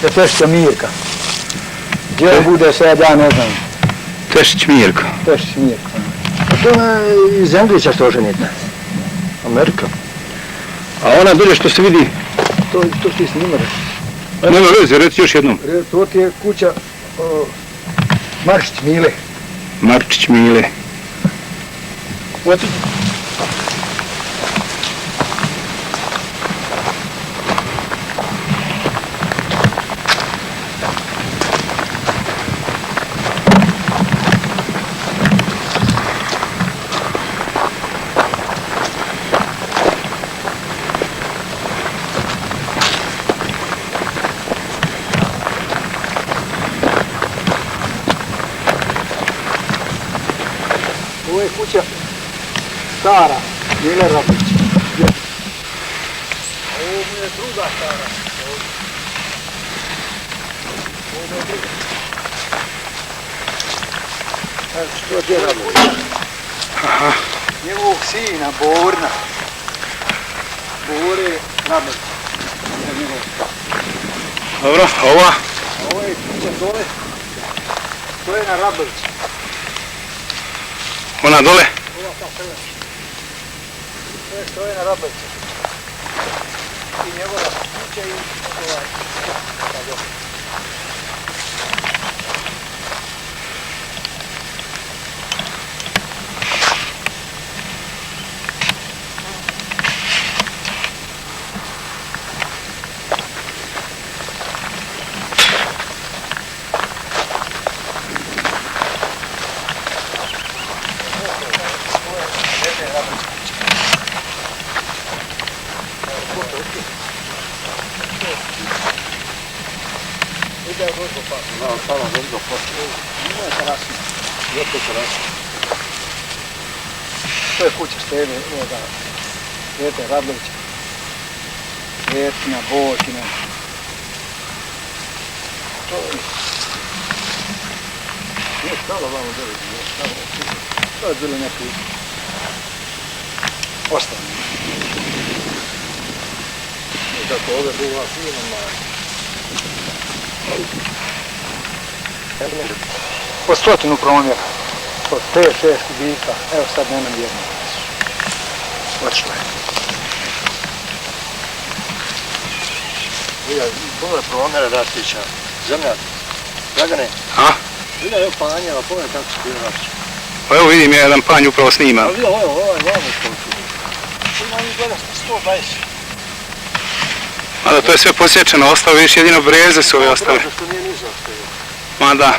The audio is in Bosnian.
je tešica Mirka. Gdje bude sad, ja ne znam. Tešić Mirko. Tešić Mirko. A to je iz Englića što ženite? Amerika. A ona dolje što se vidi? To ti snimare. Nema veze, reci još jednom. To ti je kuća Marčić Mile. Marčić Mile. Ovo je kuća stara, Mile Rabić. Ovo je druga stara. Ovo je druga. Što ti je Rabić? Njegovog sina, Borna. Bore Rabić. Dobro, ova? Ovo je kuća dole. To je na Rabić. Ona dole? Ova ta prva. To je na Rabić. I njegova kuća i ovaj. To je kuća Steve, Svete Radlovića, Svetina, Bojkina. Nije stalo vamo dole, to je bilo neki ostalo. Kako ovdje bila fina, po 100 promjera, po 5-6 kubika, evo sad nemam jedno. Otišlo je. Pogledaj promjera Rastića, zemlja, Dragane. A? Vidjela je panjeva, pogledaj kako se bilo Rastića. Pa evo vidim, ja jedan panj upravo snima. A vidjela ovaj vamo što tu. Ima mi gleda 120. Mada to je sve posječeno, ostalo vidiš jedino breze su ove ostale. Što nije niza ostavio. Ma da.